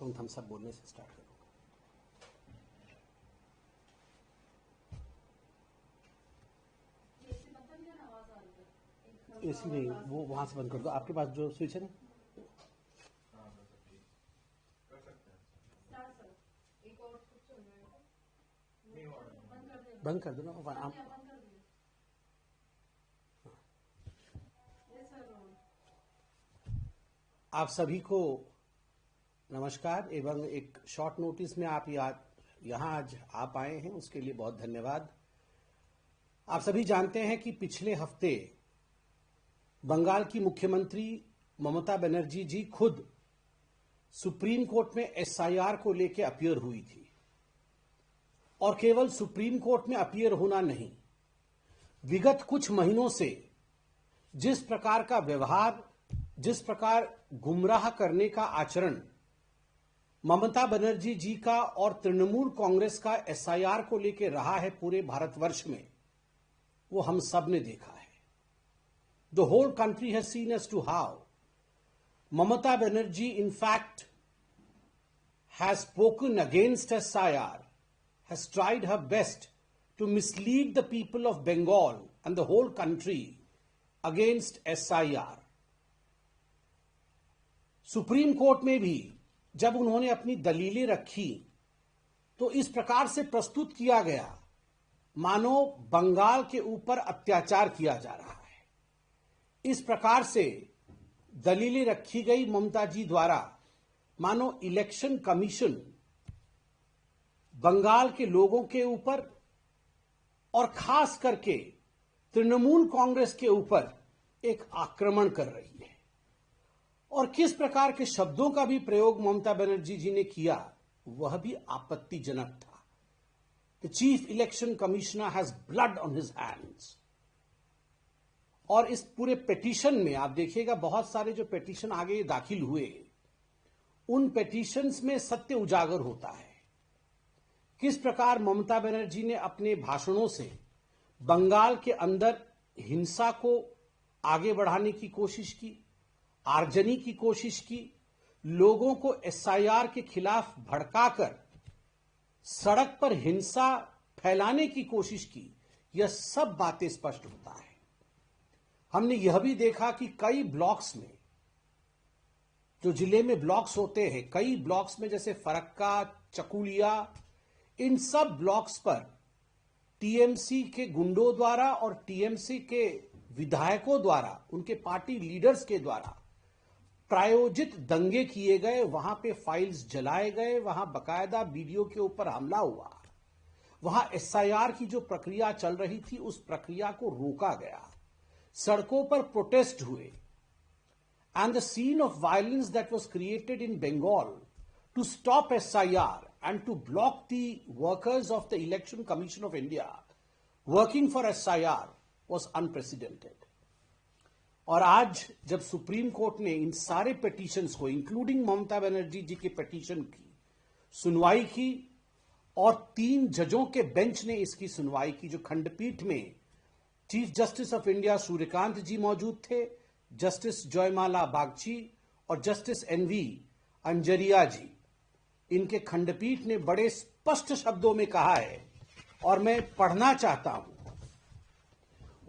तुरंत हम सब बोलने से स्टार्ट करूंगा। एसी नहीं, वो वहां से बंद कर दो। आपके पास जो स्विच है ना, बंद कर दो ना। आप सभी को नमस्कार एवं एक शॉर्ट नोटिस में आप यहाँ आज आप आए हैं, उसके लिए बहुत धन्यवाद। आप सभी जानते हैं कि पिछले हफ्ते बंगाल की मुख्यमंत्री ममता बनर्जी जी खुद सुप्रीम कोर्ट में एसआईआर को लेकर अपीयर हुई थी। और केवल सुप्रीम कोर्ट में अपीयर होना नहीं, विगत कुछ महीनों से जिस प्रकार का व्यवहार, जिस प्रकार गुमराह करने का आचरण ममता बनर्जी जी का और तृणमूल कांग्रेस का एसआईआर को लेकर रहा है पूरे भारतवर्ष में, वो हम सब ने देखा है। The whole country has seen as to how Mamata Banerjee in fact has spoken against SIR, has tried her best to mislead the people of Bengal and the whole country against SIR. Supreme court में भी जब उन्होंने अपनी दलीलें रखी तो इस प्रकार से प्रस्तुत किया गया मानो बंगाल के ऊपर अत्याचार किया जा रहा है। इस प्रकार से दलीलें रखी गई ममता जी द्वारा मानो इलेक्शन कमीशन बंगाल के लोगों के ऊपर और खास करके तृणमूल कांग्रेस के ऊपर एक आक्रमण कर रही है। और किस प्रकार के शब्दों का भी प्रयोग ममता बनर्जी जी ने किया, वह भी आपत्तिजनक था। The chief election commissioner has blood on his hands. और इस पूरे पिटीशन में आप देखिएगा, बहुत सारे जो पिटीशन आगे दाखिल हुए, उन पिटीशंस में सत्य उजागर होता है। किस प्रकार ममता बनर्जी ने अपने भाषणों से बंगाल के अंदर हिंसा को आगे बढ़ाने की कोशिश की, आर्जनी की कोशिश की, लोगों को एसआईआर के खिलाफ भड़काकर सड़क पर हिंसा फैलाने की कोशिश की। यह सब बातें स्पष्ट होता है। हमने यह भी देखा कि कई ब्लॉक्स में, जो जिले में ब्लॉक्स होते हैं, कई ब्लॉक्स में जैसे फरक्का, चकुलिया, इन सब ब्लॉक्स पर टीएमसी के गुंडों द्वारा और टीएमसी के विधायकों द्वारा, उनके पार्टी लीडर्स के द्वारा प्रायोजित दंगे किए गए। वहां पे फाइल्स जलाए गए, वहां बकायदा वीडियो के ऊपर हमला हुआ, वहां एसआईआर की जो प्रक्रिया चल रही थी उस प्रक्रिया को रोका गया, सड़कों पर प्रोटेस्ट हुए। And the scene of violence that was created in Bengal to stop SIR and to block the workers of the Election Commission of India working for SIR was unprecedented. और आज जब सुप्रीम कोर्ट ने इन सारे petitions को, including Mamata Banerjee जी के petition की सुनवाई की, और 3 जजों के बेंच ने इसकी सुनवाई की, जो खंडपीठ में chief justice of India Suryakant ji मौजूद थे, जस्टिस जयमाला बागची और जस्टिस एनवी अंजरिया जी। इनके खंडपीठ ने बड़े स्पष्ट शब्दों में कहा है, और मैं पढ़ना चाहता हूं,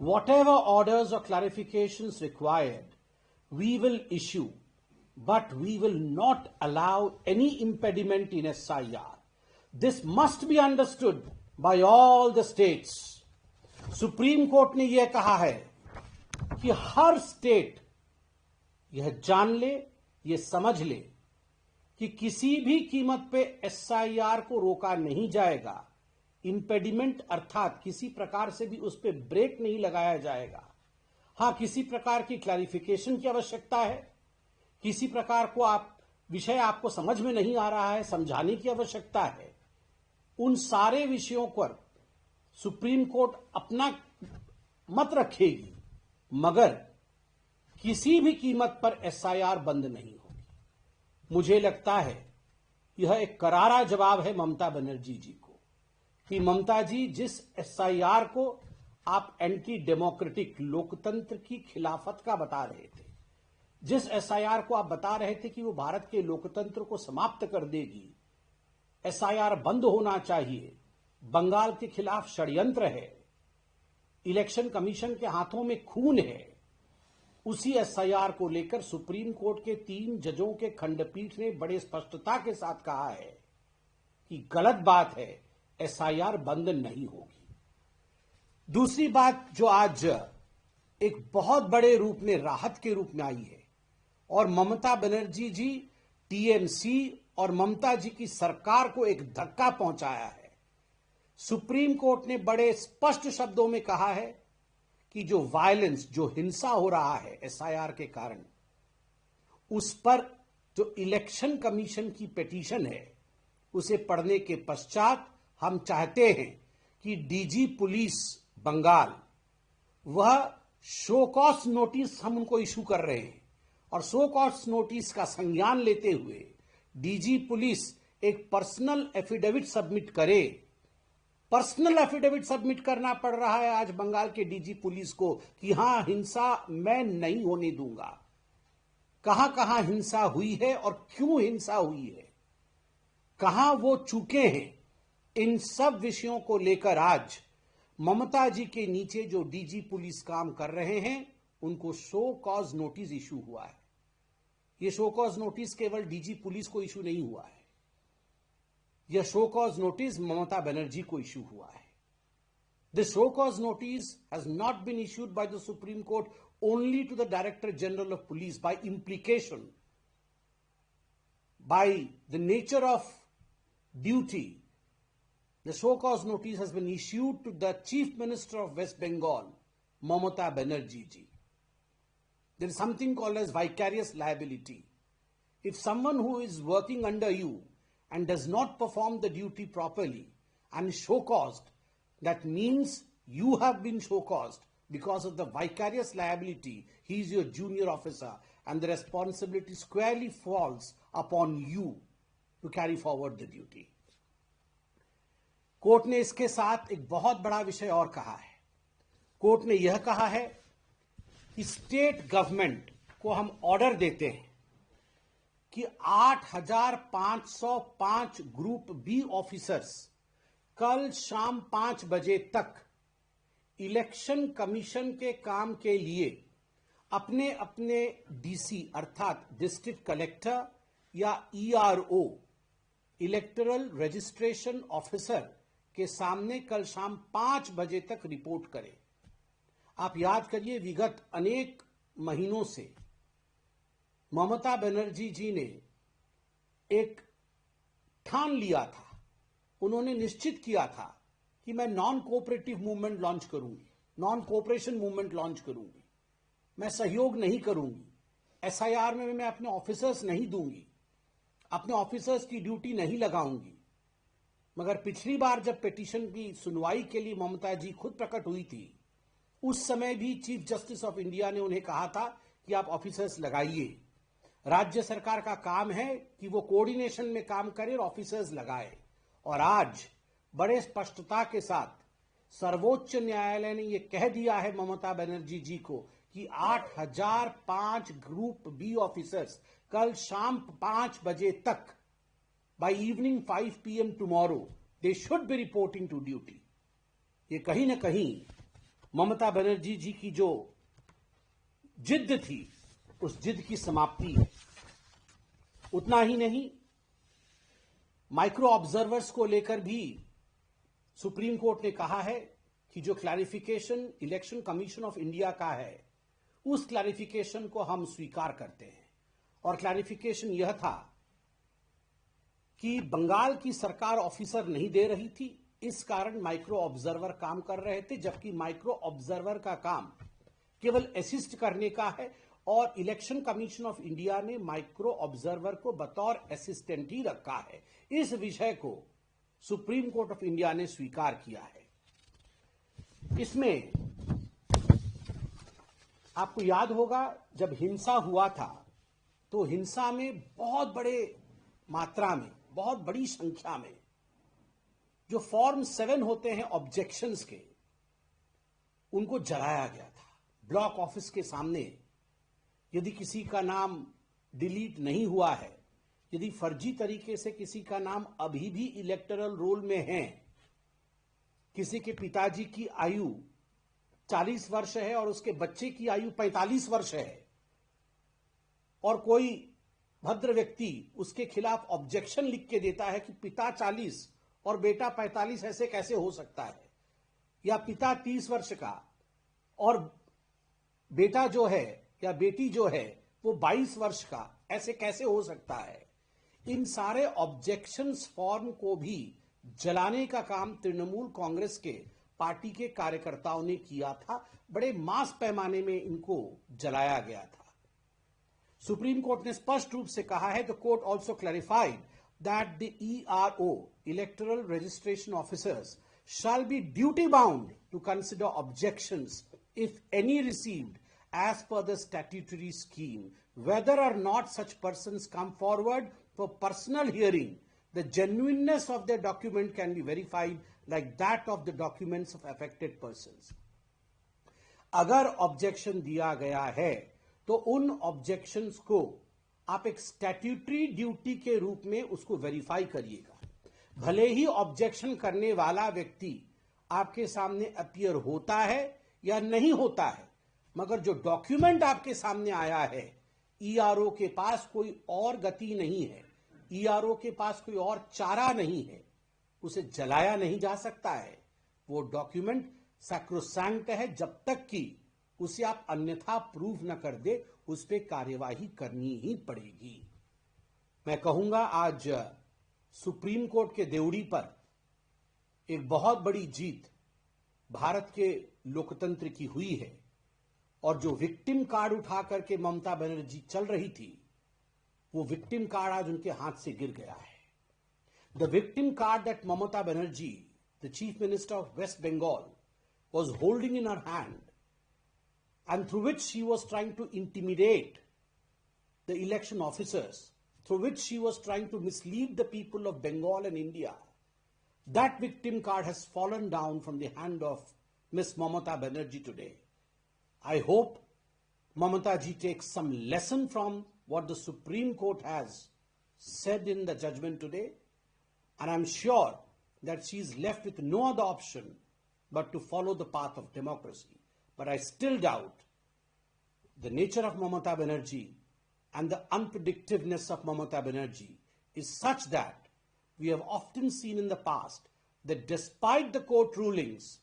whatever orders or clarifications required we will issue, but we will not allow any impediment in SIR. This must be understood by all the states. Supreme court ने यह कहा है कि हर स्टेट यह जान ले, यह समझ ले कि किसी भी कीमत पे एसआईआर को रोका नहीं जाएगा। इंपेडिमेंट अर्थात किसी प्रकार से भी उस पर ब्रेक नहीं लगाया जाएगा। हां, किसी प्रकार की क्लैरिफिकेशन की आवश्यकता है, किसी प्रकार को विषय आपको समझ में नहीं आ रहा है, समझाने की आवश्यकता है। उन सारे विषयों पर सुप्रीम कोर्ट अपना मत रखेगी, मगर किसी भी कीमत पर एसआईआर बंद नहीं होगी। मुझे लगता है यह एक करारा जवाब है ममता बनर्जी जी को, कि ममता जी, जिस एसआईआर को आप एंटी डेमोक्रेटिक, लोकतंत्र की खिलाफत का बता रहे थे, जिस एसआईआर को आप बता रहे थे कि वो भारत के लोकतंत्र को समाप्त कर देगी, एसआईआर बंद होना चाहिए, बंगाल के खिलाफ षड्यंत्र है, इलेक्शन कमीशन के हाथों में खून है, उसी एसआईआर को लेकर सुप्रीम कोर्ट के 3 जजों के खंडपीठ ने बड़े स्पष्टता के साथ कहा है कि गलत बात है, एसआईआर बंद नहीं होगी। दूसरी बात जो आज एक बहुत बड़े रूप में, राहत के रूप में आई है, और ममता बनर्जी जी, टीएमसी और ममता जी की सरकार को एक धक्का पहुंचाया है। सुप्रीम कोर्ट ने बड़े स्पष्ट शब्दों में कहा है कि जो वायलेंस, जो हिंसा हो रहा है एसआईआर के कारण, उस पर जो इलेक्शन कमीशन की पिटीशन है, उसे पढ़ने के पश्चात हम चाहते हैं कि डीजी पुलिस बंगाल, वह शो कॉज नोटिस हम उनको इशू कर रहे हैं, और शो कॉज नोटिस का संज्ञान लेते हुए डीजी पुलिस एक पर्सनल एफिडेविट सबमिट करे। पर्सनल एफिडेविट सबमिट करना पड़ रहा है आज बंगाल के डीजी पुलिस को कि हां, हिंसा मैं नहीं होने दूंगा। कहां कहां हिंसा हुई है और क्यों हिंसा हुई है, कहां वो चूके हैं, इन सब विषयों को लेकर आज ममता जी के नीचे जो डीजी पुलिस काम कर रहे हैं, उनको शो कॉज नोटिस इशू हुआ है। ये शो कॉज नोटिस केवल डीजी पुलिस को इशू नहीं हुआ है, यह show cause notice Mamata Banerjee को इशू हुआ है। This show cause notice has not been issued by the Supreme Court only to the director general of police, by implication, by the nature of duty. The show cause notice has been issued to the Chief Minister of West Bengal, Mamata Banerjee ji. There is something called as vicarious liability. If someone who is working under you and does not perform the duty properly and is show caused, that means you have been show caused because of the vicarious liability. He is your junior officer and the responsibility squarely falls upon you to carry forward the duty. Court ने इसके साथ एक बहुत बड़ा विषय और कहा है। कोर्ट ने यह कहा है कि स्टेट गवर्नमेंट को हम ऑर्डर देते हैं कि 8,505 ग्रुप बी ऑफिसर्स कल शाम 5 बजे तक इलेक्शन कमीशन के काम के लिए अपने अपने डीसी अर्थात डिस्ट्रिक्ट कलेक्टर या ईआरओ, इलेक्टोरल रजिस्ट्रेशन ऑफिसर के सामने कल शाम 5 बजे तक रिपोर्ट करें। आप याद करिए, विगत अनेक महीनों से ममता बनर्जी जी ने एक ठान लिया था, उन्होंने निश्चित किया था कि मैं नॉन कोऑपरेटिव मूवमेंट लॉन्च करूंगी, नॉन कोऑपरेशन मूवमेंट लॉन्च करूंगी, मैं सहयोग नहीं करूंगी, एसआईआर में मैं अपने ऑफिसर्स नहीं दूंगी, अपने ऑफिसर्स की ड्यूटी नहीं लगाऊंगी। मगर पिछली बार जब पिटीशन की सुनवाई के लिए ममता जी खुद प्रकट हुई थी, उस समय भी चीफ जस्टिस ऑफ इंडिया ने उन्हें कहा था कि आप ऑफिसर्स लगाइए, राज्य सरकार का काम है कि वो कोऑर्डिनेशन में काम करे और ऑफिसर्स लगाए। और आज बड़े स्पष्टता के साथ सर्वोच्च न्यायालय ने यह कह दिया है ममता बनर्जी जी को कि 8,005 ग्रुप बी ऑफिसर्स कल शाम 5 बजे तक, by evening 5 PM tomorrow, they should be reporting to duty. ये कहीं ना कहीं ममता बनर्जी जी की जो जिद थी, उस जिद की समाप्ति है। उतना ही नहीं, माइक्रो ऑब्जर्वर्स को लेकर भी सुप्रीम कोर्ट ने कहा है कि जो clarification election commission of India का है, उस क्लैरिफिकेशन को हम स्वीकार करते हैं। और क्लैरिफिकेशन यह था कि बंगाल की सरकार ऑफिसर नहीं दे रही थी, इस कारण माइक्रो ऑब्जर्वर काम कर रहे थे, जबकि माइक्रो ऑब्जर्वर का काम केवल असिस्ट करने का है और इलेक्शन कमीशन ऑफ इंडिया ने माइक्रो ऑब्जर्वर को बतौर असिस्टेंट ही रखा है। इस विषय को सुप्रीम कोर्ट ऑफ इंडिया ने स्वीकार किया है। इसमें आपको याद होगा, जब हिंसा हुआ था तो हिंसा में बहुत बड़े मात्रा में, बहुत बड़ी संख्या में जो फॉर्म 7 होते हैं ऑब्जेक्शंस के, उनको जलाया गया था। ब्लॉक ऑफिस के सामने यदि किसी का नाम डिलीट नहीं हुआ है, यदि फर्जी तरीके से किसी का नाम अभी भी इलेक्टोरल रोल में है, किसी के पिताजी की आयु 40 वर्ष है और उसके बच्चे की आयु 45 वर्ष है, और कोई भद्र व्यक्ति उसके खिलाफ ऑब्जेक्शन लिख के देता है कि पिता 40 और बेटा 45 ऐसे कैसे हो सकता है, या पिता 30 वर्ष का और बेटा जो है या बेटी जो है वो 22 वर्ष का, ऐसे कैसे हो सकता है। इन सारे ऑब्जेक्शंस फॉर्म को भी जलाने का काम तृणमूल कांग्रेस के पार्टी के कार्यकर्ताओं ने किया था। बड़े मास पैमाने में इनको जलाया गया था। सुप्रीम कोर्ट ने स्पष्ट रूप से कहा है, the court also clarified that the ERO, electoral registration officers, shall be duty bound to consider objections, if any, received as per the statutory scheme, whether or not such persons come forward for personal hearing. The genuineness of their document can be verified like that of the documents of affected persons. अगर objection दिया गया है तो उन objections को आप एक statutory duty के रूप में उसको वेरीफाई करिएगा। भले ही ऑब्जेक्शन करने वाला व्यक्ति आपके सामने अपीयर होता है या नहीं होता है, मगर जो डॉक्यूमेंट आपके सामने आया है, ERO के पास कोई और गति नहीं है, ERO के पास कोई और चारा नहीं है, उसे जलाया नहीं जा सकता है। वो डॉक्यूमेंट सैक्रोसैंक्ट है, जब तक कि उसे आप अन्यथा प्रूव न कर दे, उस पर कार्यवाही करनी ही पड़ेगी। मैं कहूंगा आज सुप्रीम कोर्ट के देवड़ी पर एक बहुत बड़ी जीत भारत के लोकतंत्र की हुई है, और जो विक्टिम कार्ड उठा करके ममता बनर्जी चल रही थी, वो विक्टिम कार्ड आज उनके हाथ से गिर गया है। The victim card that Mamata Banerjee, the chief minister of West Bengal, was holding in her hand, and through which she was trying to intimidate the election officers, through which she was trying to mislead the people of Bengal and India, that victim card has fallen down from the hand of Miss Mamata Banerjee today. I hope Mamata ji takes some lesson from what the Supreme Court has said in the judgment today, and I'm sure that she is left with no other option but to follow the path of democracy. But I still doubt the nature of Mamata Banerjee and the unpredictiveness of Mamata Banerjee is such that we have often seen in the past that despite the court rulings,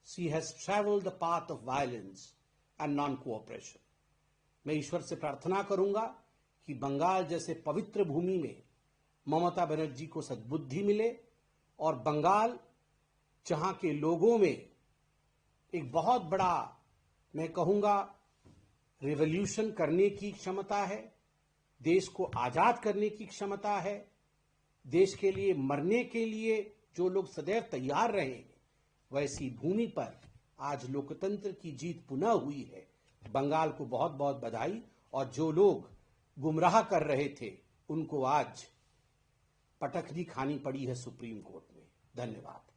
she has traveled the path of violence and non-cooperation. मैं ईश्वर से प्रार्थना करूंगा कि बंगाल जैसे पवित्र भूमि में ममता बनर्जी को सद्बुद्धि मिले, और बंगाल जहां के लोगों में एक बहुत बड़ा, मैं कहूंगा, रिवॉल्यूशन करने की क्षमता है, देश को आजाद करने की क्षमता है, देश के लिए मरने के लिए जो लोग सदैव तैयार रहे, वैसी भूमि पर आज लोकतंत्र की जीत पुनः हुई है। बंगाल को बहुत बहुत बधाई, और जो लोग गुमराह कर रहे थे उनको आज पटखनी खानी पड़ी है सुप्रीम कोर्ट में। धन्यवाद।